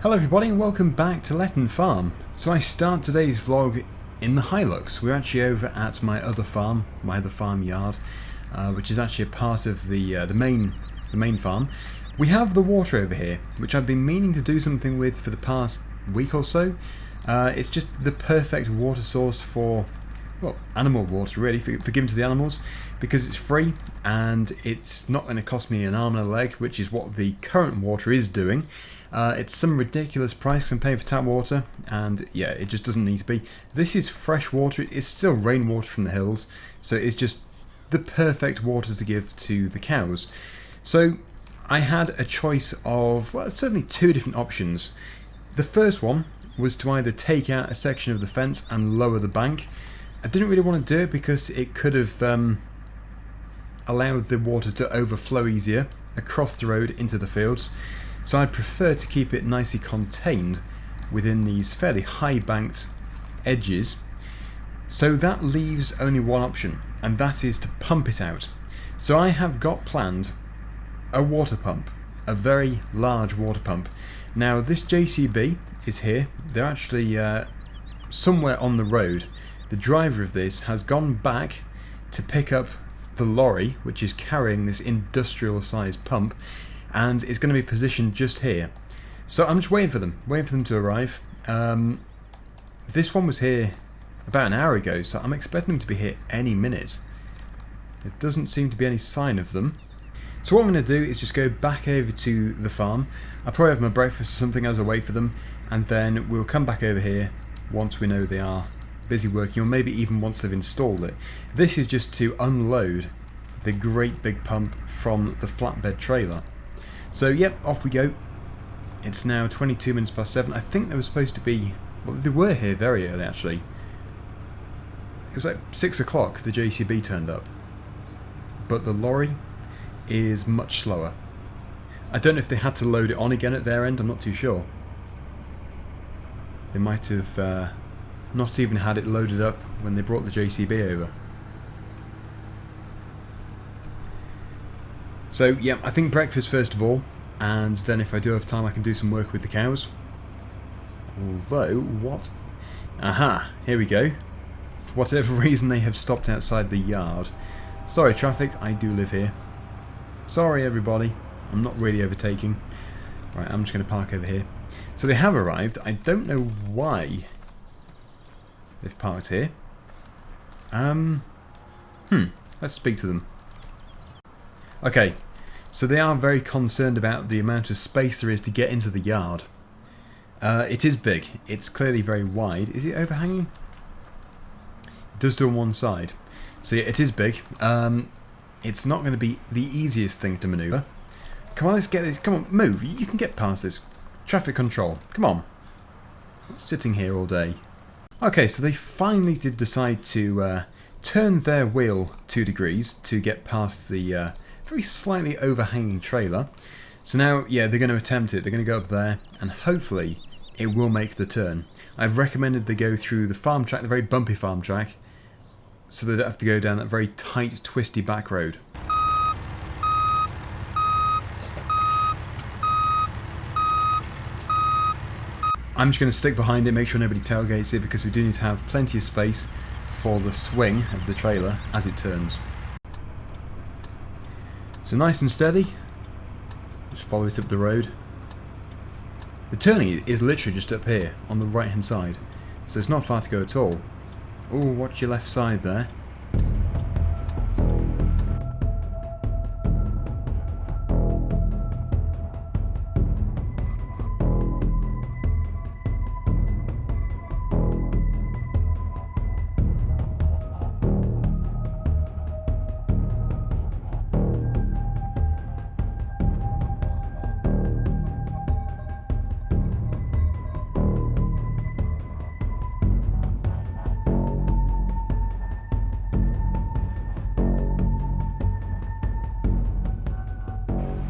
Hello everybody and welcome back to Letton Farm. So I start today's vlog in the Hilux. We're actually over at my other farmyard, which is actually a part of the main farm. We have the water over here, which I've been meaning to do something with for the past week or so. It's just the perfect water source for, well, animal water really, for giving to the animals, because it's free and it's not going to cost me an arm and a leg, which is what the current water is doing. It's some ridiculous price I'm paying for tap water, and yeah, it just doesn't need to be. This is fresh water, it's still rainwater from the hills, so it's just the perfect water to give to the cows. So I had a choice of, well, certainly two different options. The first one was to either take out a section of the fence and lower the bank. I didn't really want to do it because it could have allowed the water to overflow easier across the road into the fields. So I'd prefer to keep it nicely contained within these fairly high banked edges. So that leaves only one option, and that is to pump it out. So I have got planned a water pump, a very large water pump. Now this JCB is here. They're actually somewhere on the road. The driver of this has gone back to pick up the lorry which is carrying this industrial sized pump, and it's going to be positioned just here. So I'm just waiting for them to arrive. This one was here about an hour ago, so I'm expecting them to be here any minute. There doesn't seem to be any sign of them. So what I'm going to do is just go back over to the farm. I'll probably have my breakfast or something as I wait for them, and then we'll come back over here once we know they are busy working, or maybe even once they've installed it. This is just to unload the great big pump from the flatbed trailer. So yep, off we go. It's now 22 minutes past 7. I think they were supposed to be, well, they were here very early actually. It was like 6 o'clock the JCB turned up, but the lorry is much slower. I don't know if they had to load it on again at their end, I'm not too sure. They might have not even had it loaded up when they brought the JCB over. So yeah, I think breakfast first of all, and then if I do have time I can do some work with the cows. Although, what? Aha, here we go. For whatever reason they have stopped outside the yard. Sorry traffic, I do live here. Sorry everybody, I'm not really overtaking. Right, I'm just going to park over here. So they have arrived. I don't know why they've parked here. Let's speak to them. Okay, so they are very concerned about the amount of space there is to get into the yard. It is big. It's clearly very wide. Is it overhanging? It does do on one side. So yeah, it is big. It's not going to be the easiest thing to manoeuvre. Come on, let's get this. Come on, move. You can get past this. Traffic control. Come on. Not sitting here all day. Okay, so they finally did decide to turn their wheel 2 degrees to get past the very slightly overhanging trailer. So now, yeah, they're going to attempt it. They're going to go up there, and hopefully it will make the turn. I've recommended they go through the farm track, the very bumpy farm track, so they don't have to go down that very tight, twisty back road. I'm just going to stick behind it, make sure nobody tailgates it, because we do need to have plenty of space for the swing of the trailer as it turns. So nice and steady, just follow it up the road. The turning is literally just up here on the right hand side, so it's not far to go at all. Oh, watch your left side there.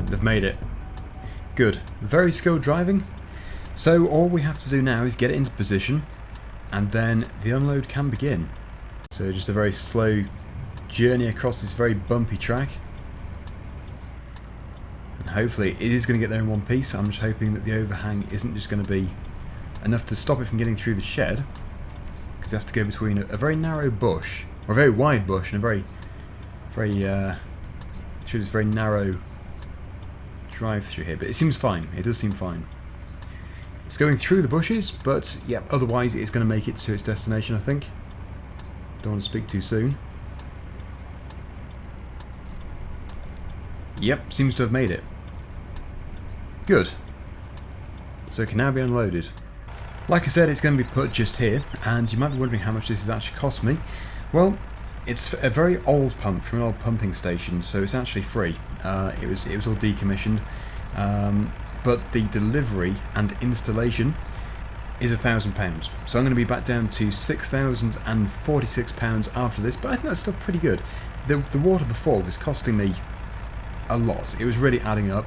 They've made it. Good. Very skilled driving. So all we have to do now is get it into position, and then the unload can begin. So just a very slow journey across this very bumpy track. Hopefully it is going to get there in one piece. I'm just hoping that the overhang isn't just going to be enough to stop it from getting through the shed, because it has to go between a very narrow bush, or a very wide bush, and a very through this very narrow drive through here. But it seems fine. It does seem fine. It's going through the bushes, but yeah, otherwise it's going to make it to its destination, I think. Don't want to speak too soon. Yep, seems to have made it. Good. So it can now be unloaded. Like I said, it's going to be put just here, and you might be wondering how much this has actually cost me. Well, it's a very old pump from an old pumping station, so it's actually free. It was all decommissioned, but the delivery and installation is £1,000. So I'm going to be back down to £6,046 after this, but I think that's still pretty good. The water before was costing me a lot. It was really adding up,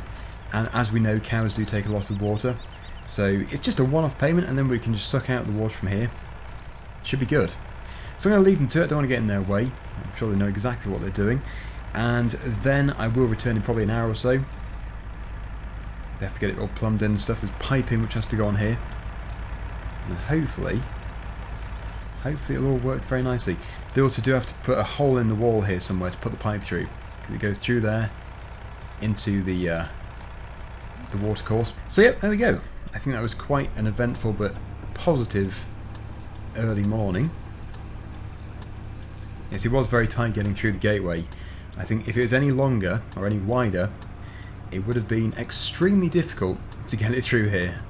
and as we know, cows do take a lot of water, so it's just a one-off payment, and then we can just suck out the water from here. Should be good. So I'm going to leave them to it. Don't want to get in their way. I'm sure they know exactly what they're doing, and then I will return in probably an hour or so. They have to get it all plumbed in and stuff. There's piping which has to go on here, and hopefully it'll all work very nicely. They also do have to put a hole in the wall here somewhere to put the pipe through, because it goes through there into the water course. So yeah, there we go. I think that was quite an eventful but positive early morning. Yes, it was very tight getting through the gateway. I think if it was any longer or any wider, it would have been extremely difficult to get it through here.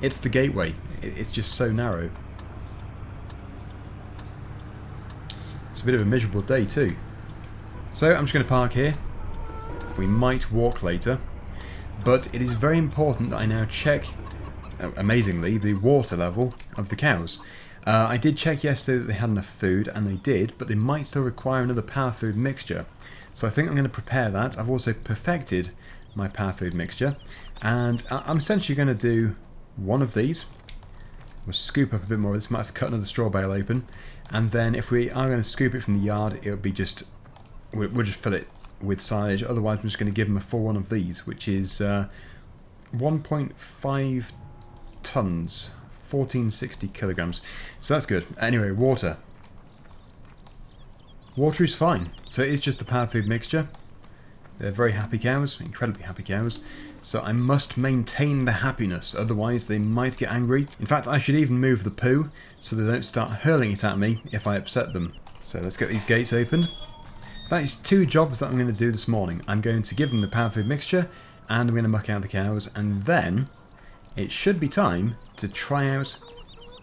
It's the gateway. It's just so narrow. It's a bit of a miserable day too. So I'm just going to park here. We might walk later, but it is very important that I now check, amazingly, the water level of the cows. I did check yesterday that they had enough food, and they did, but they might still require another power food mixture. So I think I'm going to prepare that. I've also perfected my power food mixture, and I'm essentially going to do one of these. We'll scoop up a bit more of this. Might have to cut another straw bale open, and then if we are going to scoop it from the yard, it'll be just, we'll just fill it with silage. Otherwise I'm just going to give them a full one of these, which is 1.5 tons, 1460 kilograms. So that's good. Anyway, water. Water is fine. So it is just the power food mixture. They're very happy cows, incredibly happy cows. So I must maintain the happiness, otherwise they might get angry. In fact, I should even move the poo so they don't start hurling it at me if I upset them. So let's get these gates opened. That is 2 jobs that I'm going to do this morning. I'm going to give them the power food mixture, and I'm going to muck out the cows, and then it should be time to try out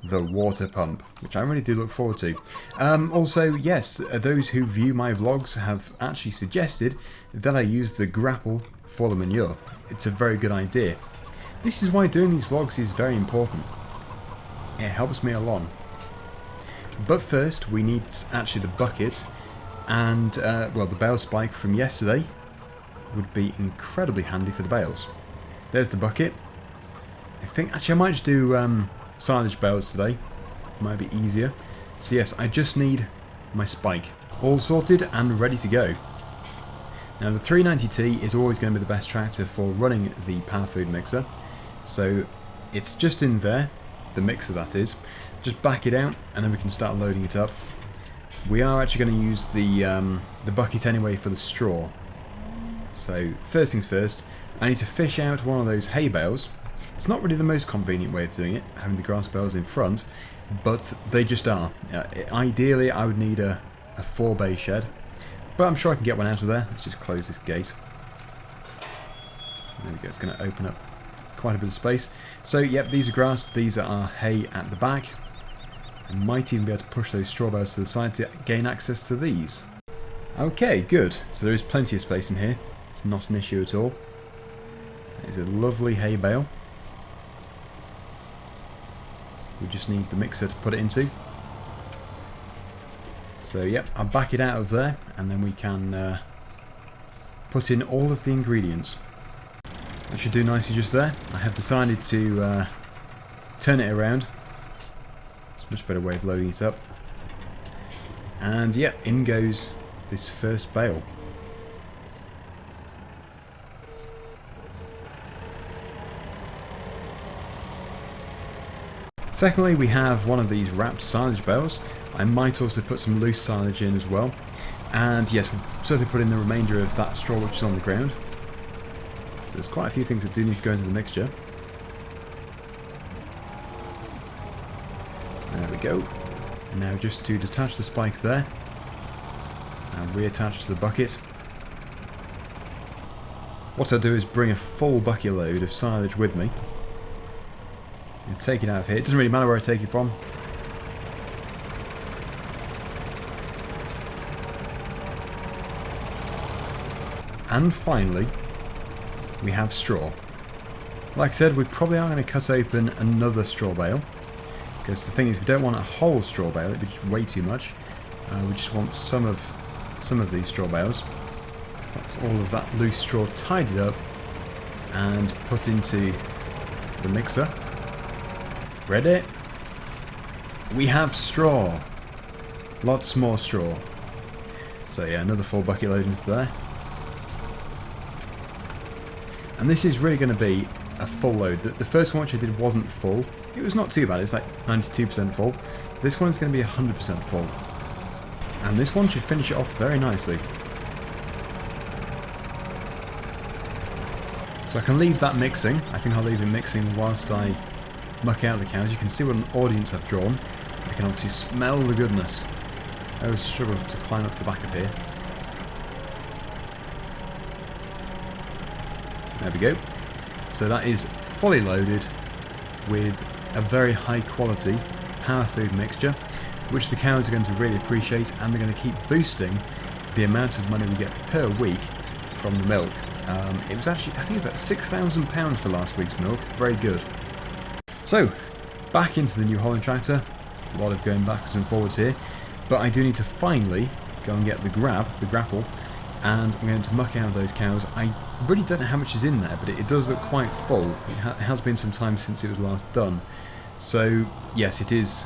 the water pump, which I really do look forward to. Also, yes, those who view my vlogs have actually suggested that I use the grapple for the manure. It's a very good idea. This is why doing these vlogs is very important. It helps me a lot. But first, we need actually the bucket, and well, the bale spike from yesterday would be incredibly handy for the bales. There's the bucket. I think actually I might just do silage bales today. Might be easier. So yes, I just need my spike all sorted and ready to go. Now the 390T is always going to be the best tractor for running the power food mixer. So it's just in there, the mixer that is. Just back it out and then we can start loading it up. We are actually going to use the bucket anyway for the straw. So first things first, I need to fish out one of those hay bales. It's not really the most convenient way of doing it, having the grass bales in front, but they just are. Ideally I would need a 4-bay shed, but I'm sure I can get one out of there. Let's just close this gate. There we go, it's going to open up quite a bit of space. So yep, these are grass, these are hay at the back. I might even be able to push those straw bales to the side to gain access to these. Okay, good. So there is plenty of space in here. It's not an issue at all. That is a lovely hay bale. We just need the mixer to put it into. So yep, I'll back it out of there and then we can put in all of the ingredients. That should do nicely just there. I have decided to turn it around. It's a much better way of loading it up. And yep, in goes this first bale. Secondly, we have one of these wrapped silage bales. I might also put some loose silage in as well. And yes, we'll certainly put in the remainder of that straw which is on the ground. So there's quite a few things that do need to go into the mixture. There we go. And now just to detach the spike there and reattach to the bucket. What I'll do is bring a full bucket load of silage with me and take it out of here. It doesn't really matter where I take it from. And finally, we have straw. Like I said, we probably are going to cut open another straw bale, because the thing is, we don't want a whole straw bale, it'd be just way too much. We just want some of these straw bales. So that's all of that loose straw tidied up and put into the mixer. Ready? We have straw. Lots more straw. So yeah, another full bucket load into there. And this is really going to be a full load. The first one which I did wasn't full. It was not too bad, it was like 92% full. This one's going to be 100% full. And this one should finish it off very nicely. So I can leave that mixing. I think I'll leave it mixing whilst I muck out the cows. You can see what an audience I've drawn. I can obviously smell the goodness. I always struggle to climb up the back of here. There we go. So that is fully loaded with a very high quality power food mixture, which the cows are going to really appreciate, and they're going to keep boosting the amount of money we get per week from the milk. It was actually, I think, about £6,000 for last week's milk. Very good. So, back into the New Holland tractor. A lot of going backwards and forwards here, but I do need to finally go and get the grapple, and I'm going to muck out those cows. I really don't know how much is in there, but it does look quite full. It has been some time since it was last done. So, yes, it is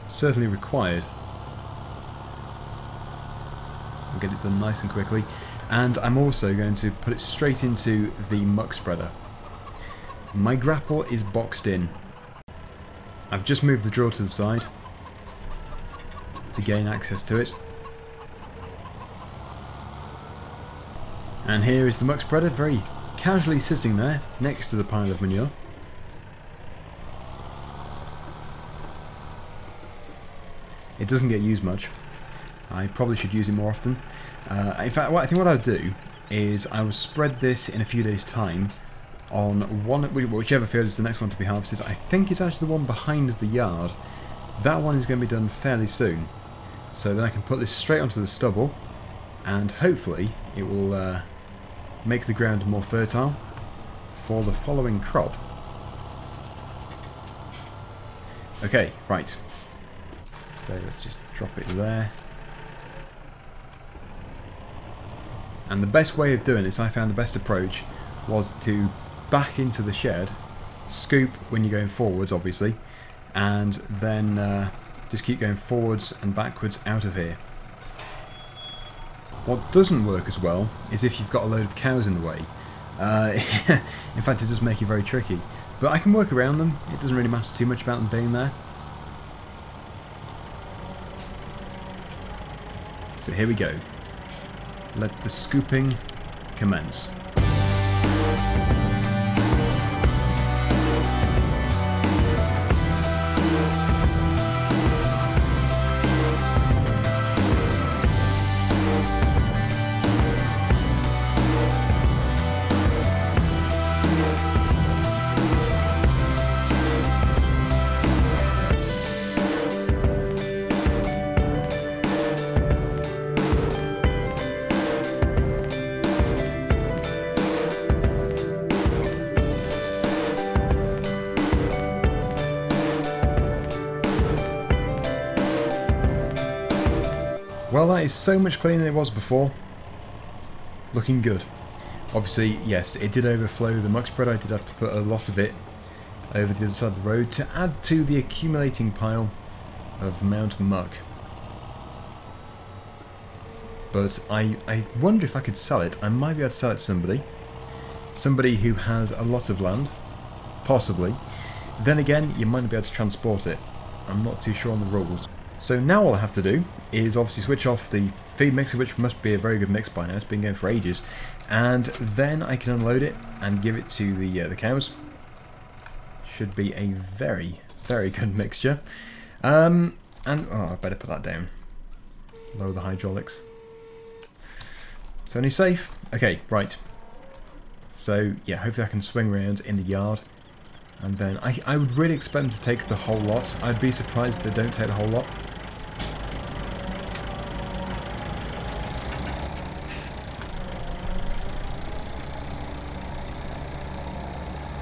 certainly required. I'll get it done nice and quickly. And I'm also going to put it straight into the muck spreader. My grapple is boxed in. I've just moved the drill to the side to gain access to it. And here is the muck spreader, very casually sitting there next to the pile of manure. It doesn't get used much. I probably should use it more often. In fact, I think what I'll do is I will spread this in a few days' time on whichever field is the next one to be harvested. I think it's actually the one behind the yard. That one is going to be done fairly soon. So then I can put this straight onto the stubble, and hopefully it will make the ground more fertile for the following crop. Okay, right. So let's just drop it there. And the best way of doing this, I found the best approach, was to back into the shed, scoop when you're going forwards, obviously, and then just keep going forwards and backwards out of here. What doesn't work as well is if you've got a load of cows in the way. In fact, it does make it very tricky. But I can work around them. It doesn't really matter too much about them being there. So here we go. Let the scooping commence. Well, that is so much cleaner than it was before. Looking good. Obviously, yes, it did overflow the muck spreader. I did have to put a lot of it over the other side of the road to add to the accumulating pile of Mount Muck. But I wonder if I could sell it. I might be able to sell it to somebody. Somebody who has a lot of land. Possibly. Then again, you might not be able to transport it. I'm not too sure on the rules. So now all I have to do is obviously switch off the feed mixer, which must be a very good mix by now. It's been going for ages. And then I can unload it and give it to the cows. Should be a very, very good mixture. And oh, I better put that down. Lower the hydraulics. It's only safe. Okay, right. So yeah, hopefully I can swing around in the yard. And then I would really expect them to take the whole lot. I'd be surprised if they don't take the whole lot.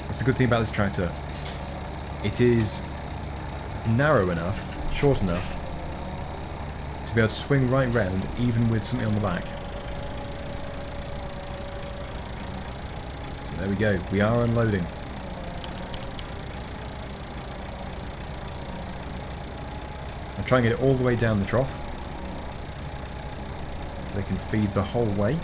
That's the good thing about this tractor. It is narrow enough, short enough, to be able to swing right round even with something on the back. So there we go, we are unloading. I'll try and get it all the way down the trough so they can feed the whole way.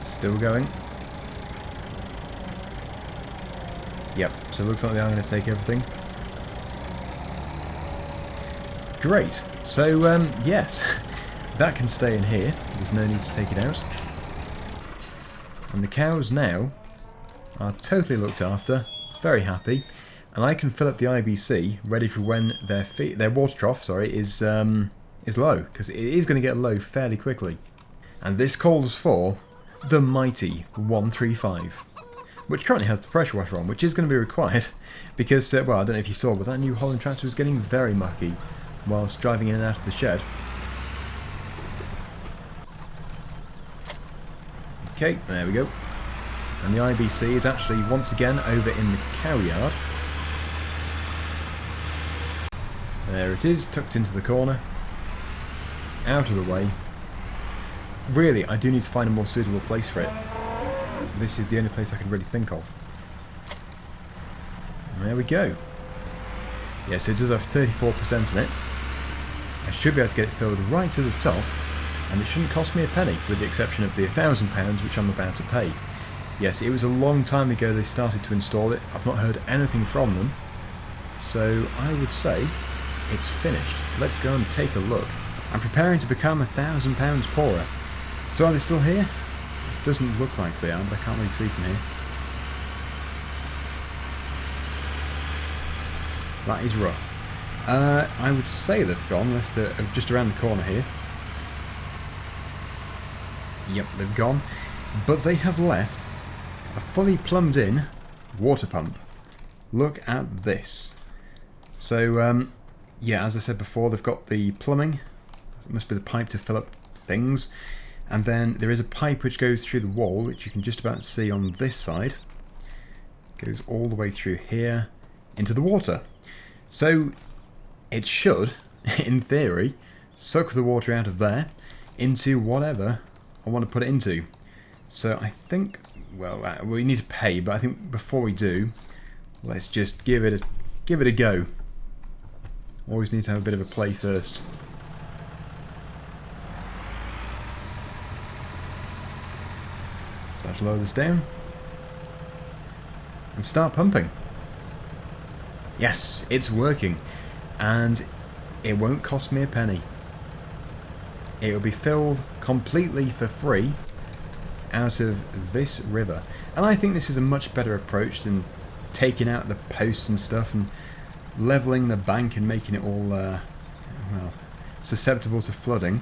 Still going. Yep, so it looks like they are going to take everything. Great. So, yes, that can stay in here. There's no need to take it out. And the cows now are totally looked after, very happy, and I can fill up the IBC ready for when their water trough, is low, because it is going to get low fairly quickly. And this calls for the mighty 135, which currently has the pressure washer on, which is going to be required because, well, I don't know if you saw, but that New Holland tractor was getting very mucky whilst driving in and out of the shed. Okay, there we go. And the IBC is actually once again over in the cow yard. There it is, tucked into the corner. Out of the way. Really, I do need to find a more suitable place for it. This is the only place I can really think of. And there we go. Yes, it does have 34% in it. I should be able to get it filled right to the top, and it shouldn't cost me a penny, with the exception of the £1,000 which I'm about to pay. Yes, it was a long time ago they started to install it. I've not heard anything from them. So I would say it's finished. Let's go and take a look. I'm preparing to become £1,000 poorer. So are they still here? It doesn't look like they are, but I can't really see from here. That is rough. I would say they've gone, unless they're just around the corner here. Yep, they've gone. But they have left a fully plumbed in water pump. Look at this. So, yeah, as I said before, they've got the plumbing. It must be the pipe to fill up things. And then there is a pipe which goes through the wall, which you can just about see on this side. Goes all the way through here into the water. So it should, in theory, suck the water out of there into whatever I want to put it into. So I think, well, we need to pay, but I think before we do, let's just give it a go. Always need to have a bit of a play first. So I have to lower this down and start pumping. Yes, it's working, and it won't cost me a penny. It will be filled completely for free out of this river, and I think this is a much better approach than taking out the posts and stuff and levelling the bank and making it all well, susceptible to flooding.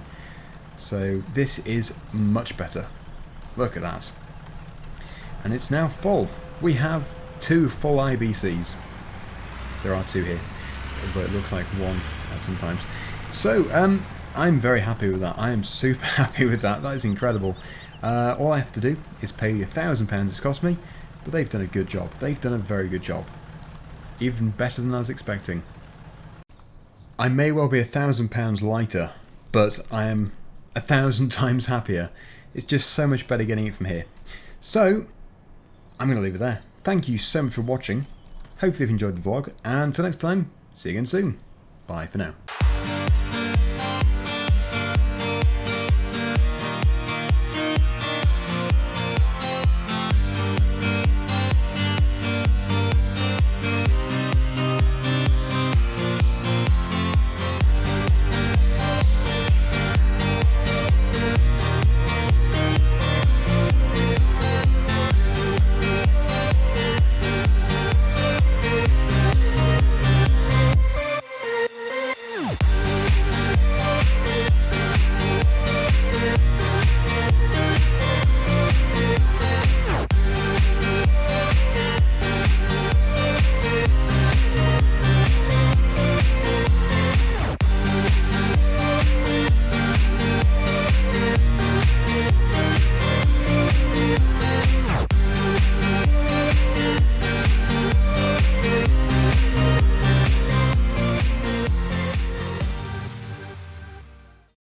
So this is much better. Look at that. And it's now full. We have 2 full IBCs. There are 2 here, although it looks like 1 sometimes. So I'm very happy with that. I am super happy with that. That is incredible. All I have to do is pay the £1,000 it's cost me, but they've done a good job. They've done a very good job. Even better than I was expecting. I may well be £1,000 lighter, but I am 1,000 times happier. It's just so much better getting it from here. So I'm going to leave it there. Thank you so much for watching. Hopefully you've enjoyed the vlog, and until next time, see you again soon. Bye for now.